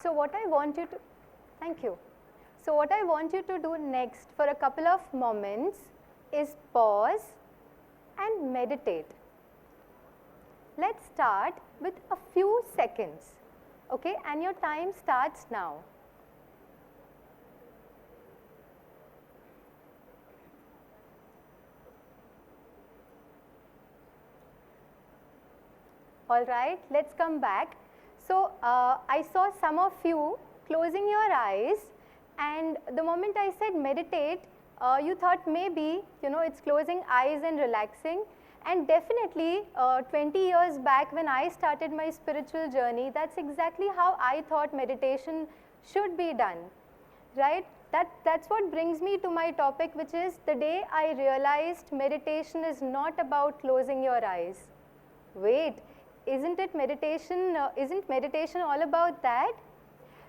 So what I want you to, thank you. So what I want you to do next for a couple of moments is pause and meditate. Let's start with a few seconds, okay? And your time starts now. All right, let's come back. So I saw some of you closing your eyes, and the moment I said meditate, you thought maybe, it's closing eyes and relaxing. And definitely 20 years back when I started my spiritual journey, that's exactly how I thought meditation should be done, right? That's what brings me to my topic, which is the day I realized meditation is not about closing your eyes. Wait, isn't meditation all about that?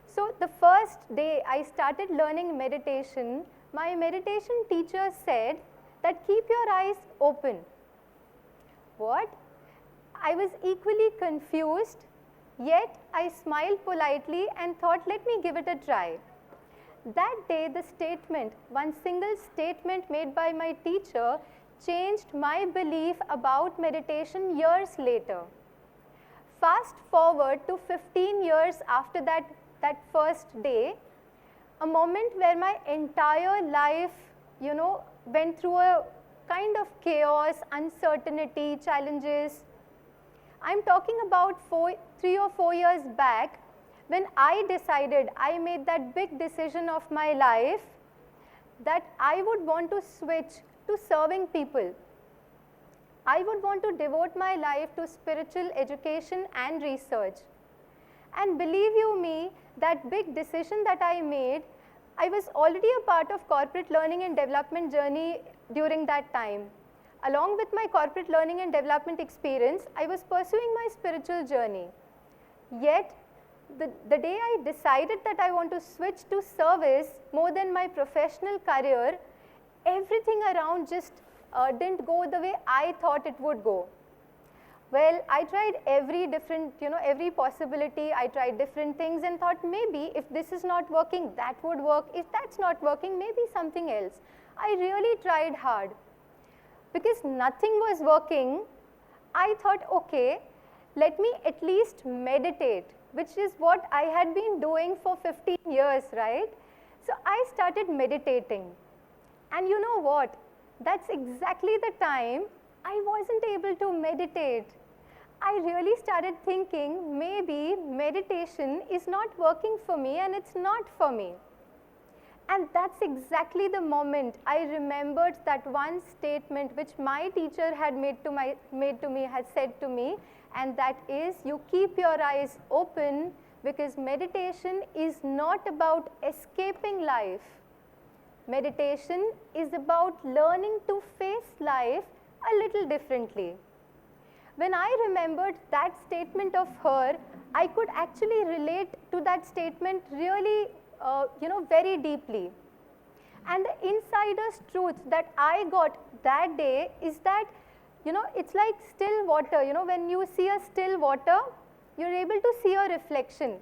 So the first day I started learning meditation, my meditation teacher said that keep your eyes open. What? I was equally confused, yet I smiled politely and thought, let me give it a try. That day, one single statement made by my teacher changed my belief about meditation years later. Fast forward to 15 years after that first day, a moment where my entire life, went through a kind of chaos, uncertainty, challenges. I'm talking about 3 or 4 years back when I made that big decision of my life that I would want to switch to serving people. I would want to devote my life to spiritual education and research. And believe you me, that big decision that I made, I was already a part of corporate learning and development journey during that time. Along with my corporate learning and development experience, I was pursuing my spiritual journey. Yet, the day I decided that I want to switch to service more than my professional career, everything around just didn't go the way I thought it would go. Well, I tried every possibility. I tried different things and thought maybe if this is not working, that would work. If that's not working, maybe something else. I really tried hard. Because nothing was working, I thought, okay, let me at least meditate, which is what I had been doing for 15 years, right? So I started meditating. And you know what? That's exactly the time I wasn't able to meditate. I really started thinking maybe meditation is not working for me and it's not for me. And that's exactly the moment I remembered that one statement which my teacher had had said to me, and that is, you keep your eyes open because meditation is not about escaping life. Meditation is about learning to face life a little differently. When I remembered that statement of her, I could actually relate to that statement really, very deeply. And the insider's truth that I got that day is that, it's like still water. When you see a still water, you're able to see a reflection,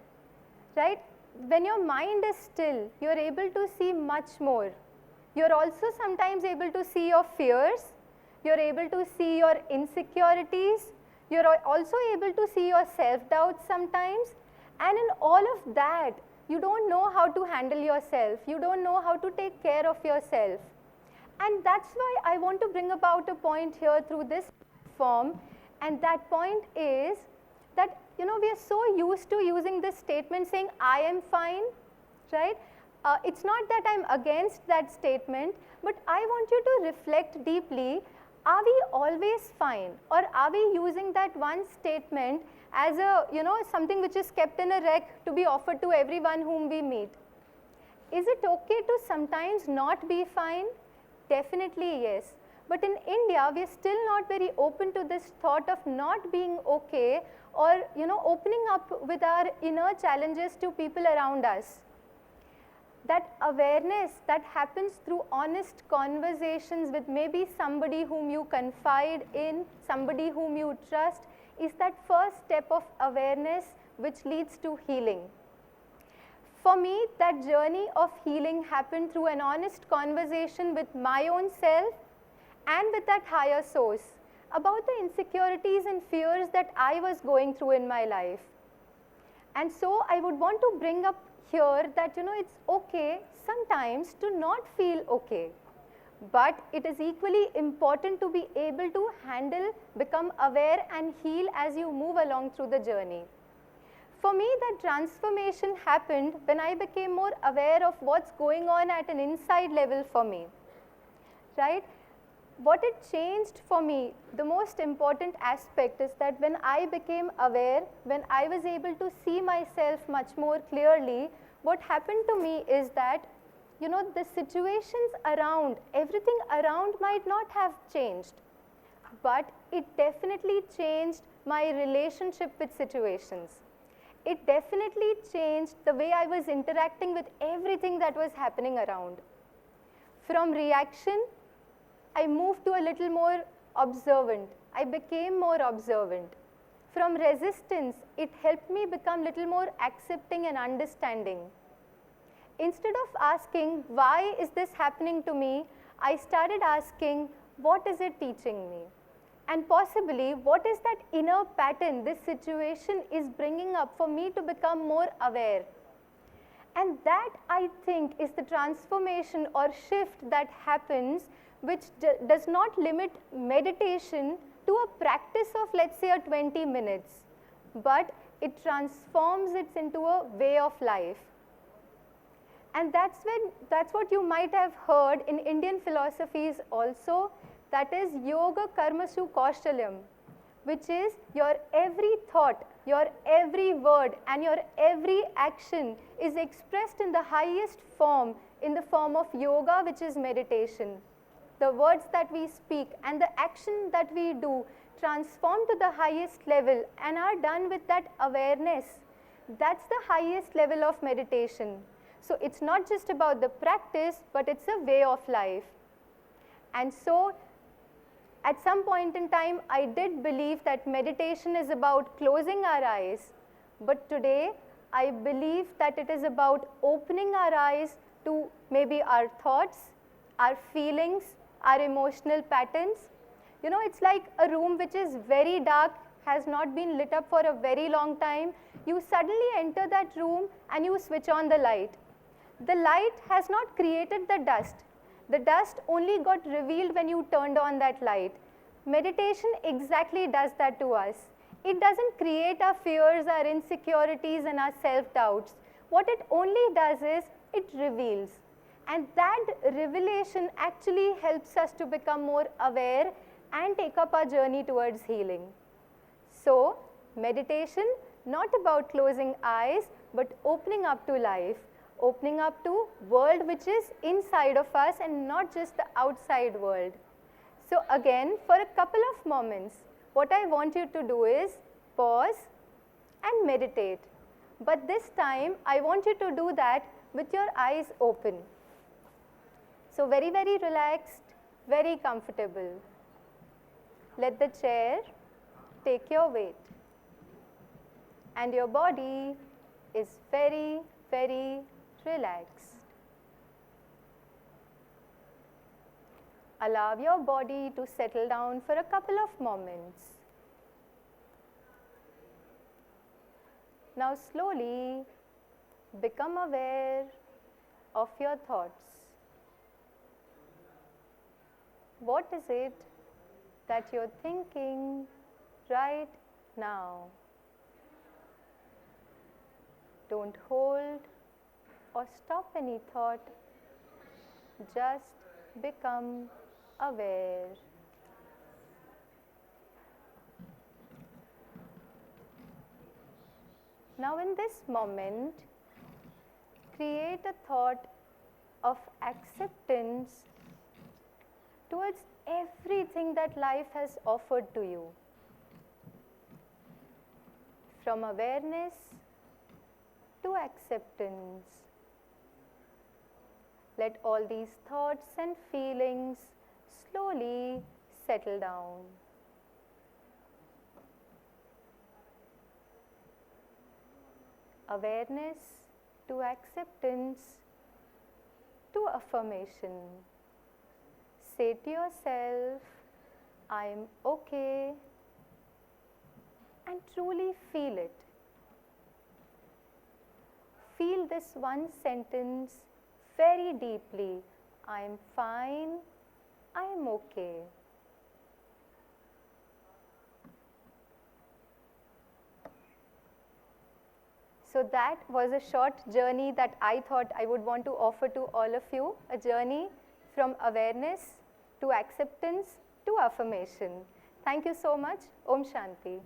right? When your mind is still, you're able to see much more. You're also sometimes able to see your fears. You're able to see your insecurities. You're also able to see your self-doubt sometimes. And in all of that, you don't know how to handle yourself. You don't know how to take care of yourself. And that's why I want to bring about a point here through this platform. And that point is that, we are so used to using this statement saying, I am fine, right? It's not that I'm against that statement, but I want you to reflect deeply. Are we always fine, or are we using that one statement as a, something which is kept in a rack to be offered to everyone whom we meet? Is it okay to sometimes not be fine? Definitely yes. But in India, we are still not very open to this thought of not being okay, or opening up with our inner challenges to people around us. That awareness that happens through honest conversations with maybe somebody whom you confide in, somebody whom you trust, is that first step of awareness which leads to healing. For me, that journey of healing happened through an honest conversation with my own self and with that higher source about the insecurities and fears that I was going through in my life. And so I would want to bring up here that it's okay sometimes to not feel okay. But it is equally important to be able to handle, become aware and heal as you move along through the journey. For me, that transformation happened when I became more aware of what's going on at an inside level for me, right? What it changed for me, the most important aspect is that when I became aware, when I was able to see myself much more clearly, what happened to me is that the situations around, everything around might not have changed, but it definitely changed my relationship with situations. It definitely changed the way I was interacting with everything that was happening around. From reaction, I moved to a little more observant. I became more observant. From resistance, it helped me become little more accepting and understanding. Instead of asking, why is this happening to me, I started asking, what is it teaching me? And possibly, what is that inner pattern this situation is bringing up for me to become more aware? And that, I think, is the transformation or shift that happens, which does not limit meditation to a practice of, let's say, 20 minutes, but it transforms it into a way of life. And that's what you might have heard in Indian philosophies also, that is yoga karmasu kaushalyam, which is your every thought, your every word and your every action is expressed in the highest form, in the form of yoga, which is meditation. The words that we speak and the action that we do transform to the highest level and are done with that awareness. That's the highest level of meditation. So it's not just about the practice, but it's a way of life. And so at some point in time, I did believe that meditation is about closing our eyes. But today, I believe that it is about opening our eyes to maybe our thoughts, our feelings, our emotional patterns. It's like a room which is very dark, has not been lit up for a very long time. You suddenly enter that room and you switch on the light. The light has not created the dust. The dust only got revealed when you turned on that light. Meditation exactly does that to us. It doesn't create our fears, our insecurities and our self-doubts. What it only does is, it reveals. And that revelation actually helps us to become more aware and take up our journey towards healing. So, meditation, not about closing eyes, but opening up to life, opening up to world which is inside of us and not just the outside world. So again, for a couple of moments, what I want you to do is pause and meditate. But this time, I want you to do that with your eyes open. So very, very relaxed, very comfortable. Let the chair take your weight. And your body is very, very relaxed. Allow your body to settle down for a couple of moments. Now slowly become aware of your thoughts. What is it that you're thinking right now? Don't hold or stop any thought. Just become aware. Now in this moment, create a thought of acceptance towards everything that life has offered to you. From awareness to acceptance. Let all these thoughts and feelings slowly settle down. Awareness to acceptance, to affirmation. Say to yourself, I'm okay, and truly feel it. Feel this one sentence very deeply. I'm fine, I'm okay. So that was a short journey that I thought I would want to offer to all of you, a journey from awareness to acceptance to affirmation. Thank you so much. Om Shanti.